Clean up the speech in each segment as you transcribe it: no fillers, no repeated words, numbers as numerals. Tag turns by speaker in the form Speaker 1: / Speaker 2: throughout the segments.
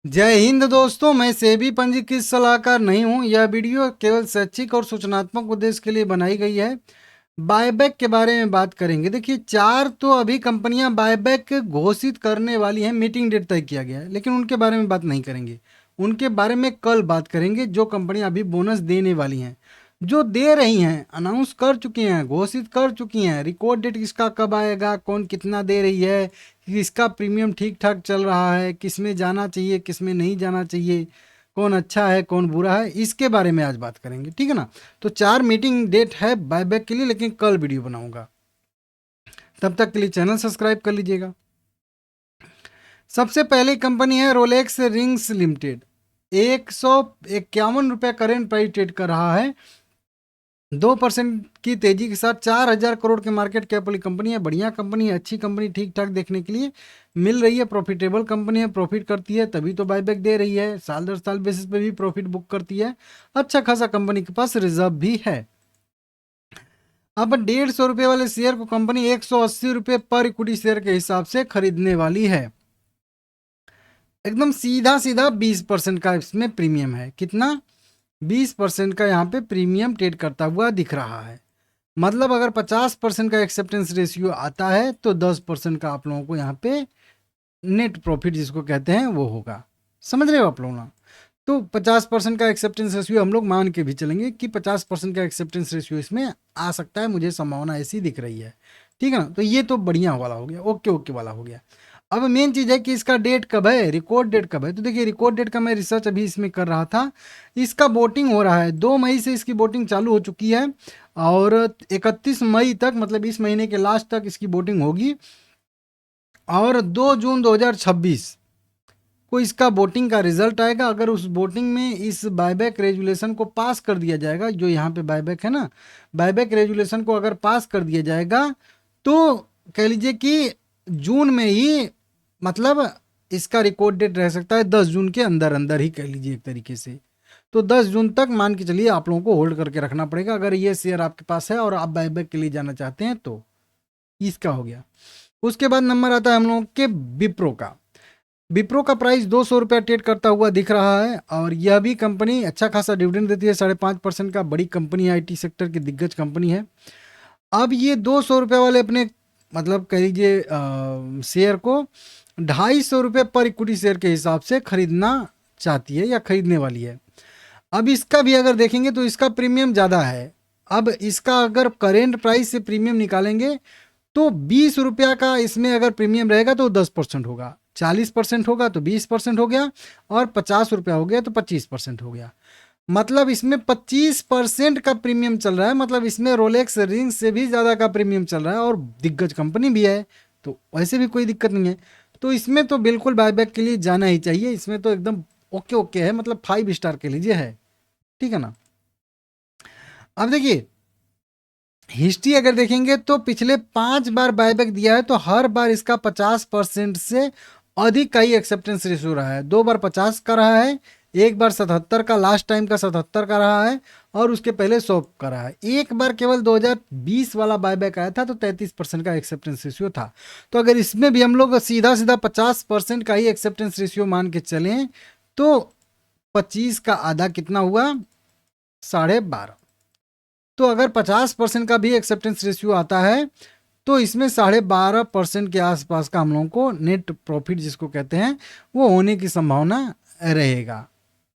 Speaker 1: जय हिंद दोस्तों, मैं सेबी पंजीकृत सलाहकार नहीं हूं। यह वीडियो केवल शैक्षिक और सूचनात्मक उद्देश्य के लिए बनाई गई है। बायबैक के बारे में बात करेंगे। देखिए, चार तो अभी कंपनियां बायबैक घोषित करने वाली हैं, मीटिंग डेट तय किया गया है, लेकिन उनके बारे में बात नहीं करेंगे। उनके बारे में कल बात करेंगे। जो कंपनियां अभी बोनस देने वाली हैं, जो दे रही हैं, अनाउंस कर चुकी हैं, घोषित कर चुकी हैं, रिकॉर्ड डेट इसका कब आएगा, कौन कितना दे रही है, किसका प्रीमियम ठीक ठाक चल रहा है, किस में जाना चाहिए, किस में नहीं जाना चाहिए, कौन अच्छा है कौन बुरा है, इसके बारे में आज बात करेंगे। ठीक है ना। तो 4 मीटिंग डेट है बायबैक के लिए, लेकिन कल वीडियो बनाऊंगा। तब तक के लिए चैनल सब्सक्राइब कर लीजिएगा। सबसे पहली कंपनी है रोलेक्स रिंग्स लिमिटेड। 151 रुपये करेंट प्राइस ट्रेड कर रहा है। 2% की तेजी के साथ 4,000 करोड़ के मार्केट कैप वाली कंपनी है। बढ़िया कंपनी है, अच्छी कंपनी, ठीक ठाक देखने के लिए मिल रही है। प्रॉफिटेबल कंपनी है, प्रॉफिट करती है, तभी तो बायबैक दे रही है। साल दर साल बेसिस पे भी प्रॉफिट बुक करती है। अच्छा खासा कंपनी के पास रिजर्व भी है। अब 150 रुपये वाले शेयर को कंपनी 180 रुपये पर इक्विटी शेयर के हिसाब से खरीदने वाली है। एकदम सीधा सीधा 20% का इसमें प्रीमियम है। कितना? 20% का यहाँ पे प्रीमियम ट्रेड करता हुआ दिख रहा है। मतलब अगर 50% का एक्सेप्टेंस रेशियो आता है तो 10% का आप लोगों को यहाँ पे नेट प्रॉफिट जिसको कहते हैं वो होगा। समझ रहे हो आप लोग ना। तो 50% का एक्सेप्टेंस रेशियो हम लोग मान के भी चलेंगे कि 50% का एक्सेप्टेंस रेशियो इसमें आ सकता है। मुझे संभावना ऐसी दिख रही है। ठीक है ना। तो ये तो बढ़िया वाला हो गया, ओके ओके वाला हो गया। अब मेन चीज़ है कि इसका डेट कब है, रिकॉर्ड डेट कब है। तो देखिए, रिकॉर्ड डेट का मैं रिसर्च अभी इसमें कर रहा था। इसका वोटिंग हो रहा है 2 मई से इसकी वोटिंग चालू हो चुकी है और 31 मई तक, मतलब इस महीने के लास्ट तक इसकी वोटिंग होगी। और 2 जून 2026 को इसका वोटिंग का रिजल्ट आएगा। अगर उस वोटिंग में इस बायबैक रेजुलेशन को पास कर दिया जाएगा, जो यहाँ पे बायबैक है ना, बायबैक रेजुलेशन को अगर पास कर दिया जाएगा तो कह लीजिए कि जून में ही, मतलब इसका रिकॉर्ड डेट रह सकता है 10 जून के अंदर अंदर ही, कह लीजिए एक तरीके से। तो 10 जून तक मान के चलिए आप लोगों को होल्ड करके रखना पड़ेगा, अगर ये शेयर आपके पास है और आप बायबैक के लिए जाना चाहते हैं तो। इसका हो गया। उसके बाद नंबर आता है हम लोगों के विप्रो का। विप्रो का प्राइस 200 रुपया ट्रेड करता हुआ दिख रहा है और यह भी कंपनी अच्छा खासा डिविडेंड देती है, 5.5% का। बड़ी कंपनी है, आईटी सेक्टर की दिग्गज कंपनी है। अब ये 200 रुपये वाले अपने, मतलब कह लीजिए शेयर को 250 रुपये पर इक्विटी शेयर के हिसाब से खरीदना चाहती है या खरीदने वाली है। अब इसका भी अगर देखेंगे तो इसका प्रीमियम ज़्यादा है। अब इसका अगर करेंट प्राइस से प्रीमियम निकालेंगे तो 20 रुपया का इसमें अगर प्रीमियम रहेगा तो 10% होगा, 40% होगा तो 20% हो गया, और 50 रुपया हो गया तो 25% हो गया। मतलब इसमें 25% का प्रीमियम चल रहा है। मतलब इसमें रोलेक्स रिंग से भी ज़्यादा का प्रीमियम चल रहा है और दिग्गज कंपनी भी है, तो वैसे भी कोई दिक्कत नहीं है। तो इसमें तो बिल्कुल बायबैक के लिए जाना ही चाहिए। इसमें तो एकदम ओके ओके है, मतलब 5 स्टार के लीजिए है। ठीक है ना। अब देखिए, हिस्ट्री अगर देखेंगे तो पिछले 5 बार बायबैक दिया है तो हर बार इसका 50% से अधिक का ही एक्सेप्टेंस रेशियो रहा है। 2 बार 50 का रहा है, 1 बार 77 का, लास्ट टाइम का 77 का रहा है, और उसके पहले 100 का रहा है। एक बार केवल 2020 वाला बायबैक आया था तो 33% का एक्सेप्टेंस रेशियो था। तो अगर इसमें भी हम लोग सीधा सीधा 50% का ही एक्सेप्टेंस रेशियो मान के चलें तो 25 का आधा कितना हुआ? 12.5। तो अगर 50% का भी एक्सेप्टेंस रेशियो आता है तो इसमें 12.5% के आसपास का हम लोगों को नेट प्रॉफिट जिसको कहते हैं वो होने की संभावना रहेगा।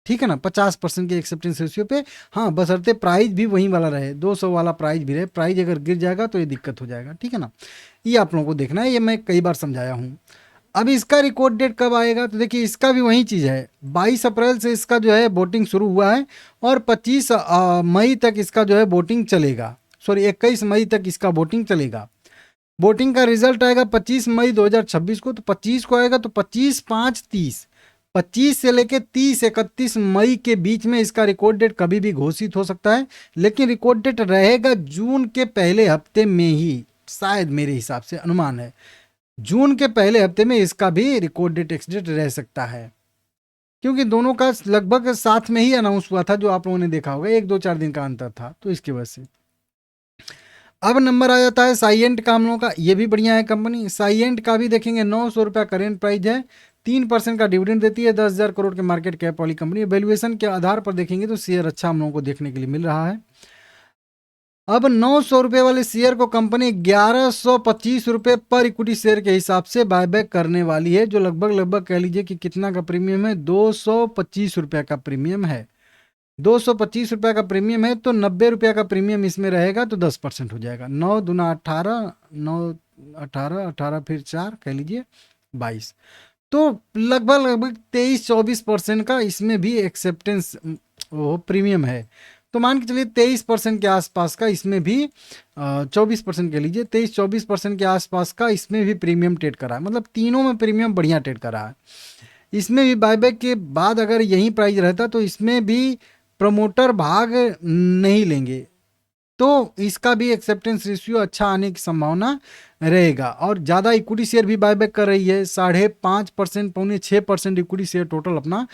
Speaker 1: ठीक है ना। 50% के एक्सेप्टेंस रेशियो पे, हाँ, बशर्ते प्राइस भी वही वाला रहे, 200 वाला प्राइस भी रहे। प्राइस अगर गिर जाएगा तो ये दिक्कत हो जाएगा। ठीक है ना। ये आप लोगों को देखना है, ये मैं कई बार समझाया हूँ। अब इसका रिकॉर्ड डेट कब आएगा? तो देखिए, इसका भी वही चीज़ है। 22 अप्रैल से इसका जो है वोटिंग शुरू हुआ है और 25 मई तक इसका जो है वोटिंग चलेगा। सॉरी, 21 मई तक इसका वोटिंग चलेगा। वोटिंग का रिजल्ट आएगा 25 मई 2026 को। तो 25 को आएगा तो 25, 5, 30, 25 से लेके 30, 31 मई के बीच में इसका रिकॉर्ड डेट कभी भी घोषित हो सकता है। लेकिन रिकॉर्ड डेट रहेगा जून के पहले हफ्ते में ही, शायद, मेरे हिसाब से अनुमान है जून के पहले हफ्ते में इसका भी रिकॉर्ड डेट एक्सडेट रह सकता है। क्योंकि दोनों का लगभग साथ में ही अनाउंस हुआ था, जो आप लोगों ने देखा होगा, 1, 2, 4 दिन का अंतर था, तो इसकी वजह से। अब नंबर आ जाता है साइएंट का हम लोगों का। ये भी बढ़िया है कंपनी। साइएंट का भी देखेंगे 900 रुपया करेंट प्राइस है, 3% का डिविडेंड देती है, 10,000 करोड़ के मार्केट कैप वाली कंपनी। वैल्यूएशन के आधार पर देखेंगे तो शेयर अच्छा हम लोगों को देखने के लिए मिल रहा है। अब 900 रुपए वाले शेयर को कंपनी 1125 रुपए पर इक्विटी शेयर के हिसाब से बायबैक करने वाली है, जो लगभग कह लीजिए कि कितना का प्रीमियम है, 225 रुपए का प्रीमियम है। 225 रुपए का प्रीमियम है तो 90 रुपए का प्रीमियम इसमें रहेगा तो 10% हो जाएगा। 9 दूना 18, 9 18, 18 फिर 4 कह लीजिए 22, तो लगभग 23-24% का इसमें भी एक्सेप्टेंस वो प्रीमियम है। तो मान के चलिए 23% के आसपास का इसमें भी 24% कह लीजिए, 23-24% के आसपास का इसमें भी प्रीमियम ट्रेड करा है। मतलब तीनों में प्रीमियम बढ़िया ट्रेड करा है। इसमें भी बायबैक के बाद अगर यही प्राइस रहता तो इसमें भी प्रमोटर भाग नहीं लेंगे, तो इसका भी एक्सेप्टेंस रेशियो अच्छा आने की संभावना रहेगा। और ज़्यादा इक्विटी शेयर भी बायबैक कर रही है, 5.5%, 5.6% इक्विटी शेयर टोटल अपना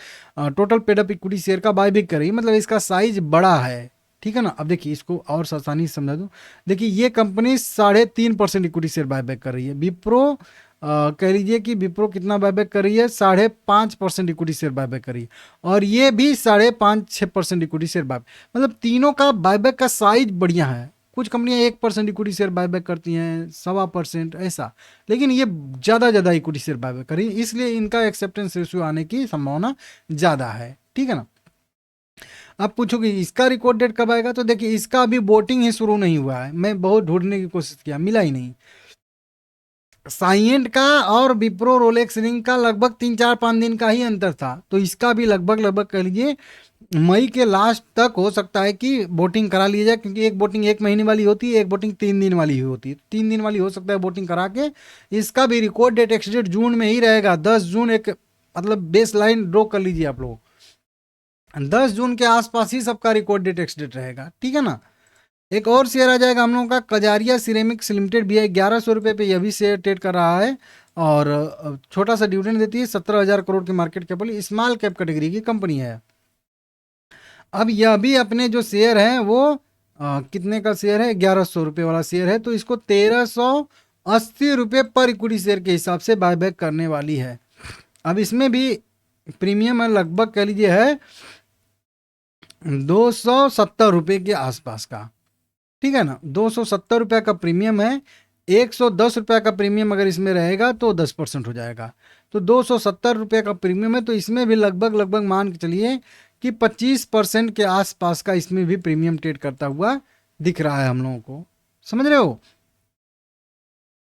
Speaker 1: टोटल पेडअप इक्विटी शेयर का बायबैक कर रही है। मतलब इसका साइज बड़ा है, ठीक है ना। अब देखिए इसको और आसानी से समझा दूँ। देखिए ये कंपनी 3.5% इक्विटी शेयर बायबैक कर रही है। विप्रो कह लीजिए कि विप्रो कितना बायबैक कर रही है, 5.5% इक्विटी शेयर बायबैक कर रही है, और ये भी 5.5-6% इक्विटी शेयर बायबैक। मतलब तीनों का बायबैक का साइज बढ़िया है। कुछ कंपनियां 1% इक्विटी शेयर बायबैक करती हैं, 1.25% ऐसा, लेकिन ये ज़्यादा इक्विटी शेयर बायबैक कर रही है, इसलिए इनका एक्सेप्टेंस रेशियो आने की संभावना ज़्यादा है, ठीक है ना। अब पूछोगे इसका रिकॉर्ड डेट कब आएगा, तो देखिए इसका अभी वोटिंग ही शुरू नहीं हुआ है। मैं बहुत ढूंढने की कोशिश किया, मिला ही नहीं। साइएंट का और विप्रो रोलेक्स रिंग का लगभग 3-4-5 दिन का ही अंतर था, तो इसका भी लगभग कह लीजिए मई के लास्ट तक हो सकता है कि वोटिंग करा लिया जाए, क्योंकि एक वोटिंग 1 महीने वाली होती है, एक वोटिंग 3 दिन वाली होती है। 3 दिन वाली हो सकता है वोटिंग करा के, इसका भी रिकॉर्ड डेट एक्स डेट जून में ही रहेगा। 10 जून एक मतलब बेस लाइन ड्रॉ कर लीजिए आप लोग, 10 जून के आसपास ही सबका रिकॉर्ड डेट एक्स डेट रहेगा, ठीक है ना। एक और शेयर आ जाएगा हम लोगों का कजारिया सिरेमिक्स लिमिटेड भी है, 1100 रुपये पे यह भी शेयर ट्रेड कर रहा है, और छोटा सा डिविडेंड देती है। 17,000 करोड़ की मार्केट कैप वाली स्मॉल कैप कैटेगरी की कंपनी है। अब यह भी अपने जो शेयर है वो कितने का शेयर है, 1100 रुपये वाला शेयर है, तो इसको 1380 रुपये पर इक्विटी शेयर के हिसाब से बायबैक करने वाली है। अब इसमें भी प्रीमियम है लगभग कह लीजिए है 270 रुपये के आसपास का, ठीक है ना। 270 रुपये का प्रीमियम है, 110 रुपये का प्रीमियम अगर इसमें रहेगा तो 10% हो जाएगा, तो 270 रुपये का प्रीमियम है, तो इसमें भी लगभग मान के चलिए कि 25% के आसपास का इसमें भी प्रीमियम ट्रेड करता हुआ दिख रहा है हम लोगों को, समझ रहे हो।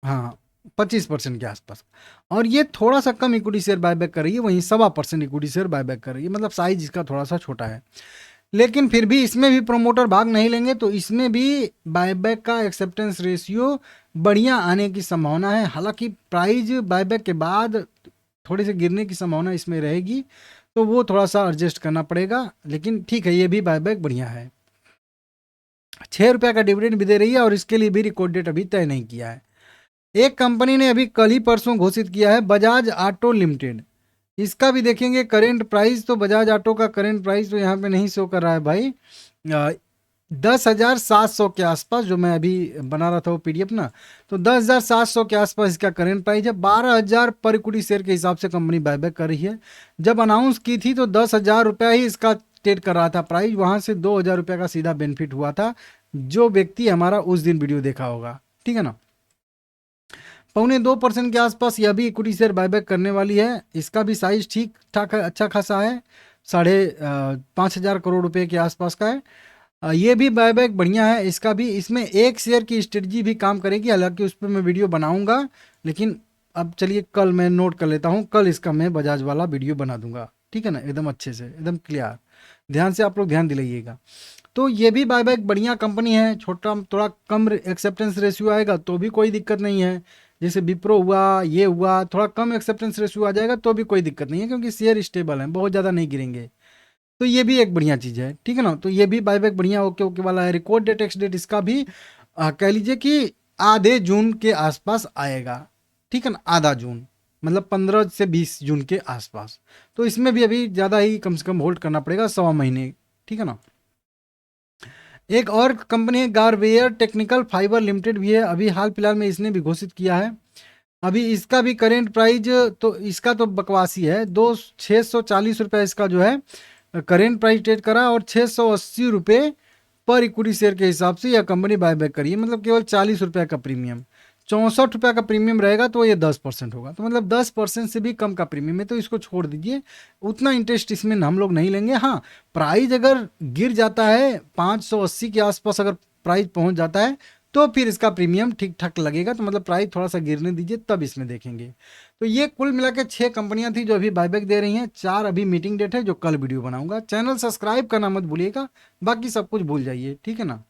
Speaker 1: हाँ 25% के आसपास, और ये थोड़ा सा कम इक्विटी शेयर बायबैक कर रही है, वहीं 1.25% इक्विटी शेयर बायबैक कर रही है। मतलब साइज इसका थोड़ा सा छोटा है, लेकिन फिर भी इसमें भी प्रमोटर भाग नहीं लेंगे, तो इसमें भी बायबैक का एक्सेप्टेंस रेशियो बढ़िया आने की संभावना है। हालांकि प्राइस बायबैक के बाद थोड़ी सी गिरने की संभावना इसमें रहेगी, तो वो थोड़ा सा एडजस्ट करना पड़ेगा, लेकिन ठीक है ये भी बायबैक बढ़िया है। 6 रुपये का डिविडेंड भी दे रही है, और इसके लिए भी रिकॉर्ड डेट अभी तय नहीं किया है। एक कंपनी ने अभी कल ही परसों घोषित किया है, बजाज ऑटो लिमिटेड। इसका भी देखेंगे करेंट प्राइस, तो बजाज ऑटो का करेंट प्राइस तो यहाँ पे नहीं शो कर रहा है भाई, 10,700 के आसपास, जो मैं अभी बना रहा था वो पीडीएफ ना, तो 10,700 के आसपास इसका करेंट प्राइस है। 12,000 पर इक्विटी शेयर के हिसाब से कंपनी बायबैक कर रही है। जब अनाउंस की थी तो 10,000 रुपया ही इसका ट्रेड कर रहा था प्राइस, वहाँ से 2,000 रुपये का सीधा बेनिफिट हुआ था, जो व्यक्ति हमारा उस दिन वीडियो देखा होगा, ठीक है ना। 2.25% के आसपास यह भी इक्विटी शेयर बायबैक करने वाली है। इसका भी साइज ठीक ठाक है, अच्छा खासा है, 5,500 करोड़ रुपए के आसपास का है। ये भी बायबैक बढ़िया है इसका भी। इसमें एक शेयर की स्ट्रेटजी भी काम करेगी, हालांकि उस पर मैं वीडियो बनाऊंगा, लेकिन अब चलिए कल मैं नोट कर लेता हूँ, कल इसका मैं बजाज वाला वीडियो बना दूंगा, ठीक है ना, एकदम अच्छे से, एकदम क्लियर, ध्यान से आप लोग ध्यान दिलाइएगा। तो ये भी बायबैक बढ़िया कंपनी है, छोटा थोड़ा कम एक्सेप्टेंस रेशियो आएगा तो भी कोई दिक्कत नहीं है। जैसे विप्रो हुआ, ये हुआ, थोड़ा कम एक्सेप्टेंस रेशियो आ जाएगा तो भी कोई दिक्कत नहीं है, क्योंकि शेयर स्टेबल है, बहुत ज़्यादा नहीं गिरेंगे। तो ये भी एक बढ़िया चीज़ है, ठीक है ना। तो ये भी बायबैक बढ़िया ओके ओके वाला है। रिकॉर्ड डेट एक्स डेट इसका भी कह लीजिए कि आधे जून के आसपास आएगा, ठीक है ना, आधा जून, मतलब 15 से 20 जून के आसपास। तो इसमें भी अभी ज़्यादा ही कम से कम होल्ड करना पड़ेगा, 1.25 महीने, ठीक है ना। एक और कंपनी है गारवेयर टेक्निकल फाइबर लिमिटेड भी है, अभी हाल फिलहाल में इसने भी घोषित किया है। अभी इसका भी करेंट प्राइस, तो इसका तो बकवासी है, 640 रुपये इसका जो है करेंट प्राइस ट्रेड करा, और 680 रुपये पर इक्विटी शेयर के हिसाब से यह कंपनी बायबैक करी है, मतलब केवल 40 रुपये का प्रीमियम। 64 रुपये का प्रीमियम रहेगा तो ये 10% होगा, तो मतलब 10% से भी कम का प्रीमियम है, तो इसको छोड़ दीजिए, उतना इंटरेस्ट इसमें हम लोग नहीं लेंगे। हाँ, प्राइस अगर गिर जाता है 580 के आसपास, अगर प्राइस पहुंच जाता है तो फिर इसका प्रीमियम ठीक ठाक लगेगा, तो मतलब प्राइस थोड़ा सा गिरने दीजिए तब इसमें देखेंगे। तो ये कुल मिला के 6 कंपनियां थी जो अभी बायबैक दे रही हैं, 4 अभी मीटिंग डेट है जो कल वीडियो बनाऊंगा। चैनल सब्सक्राइब करना मत भूलिएगा, बाकी सब कुछ भूल जाइए, ठीक है ना।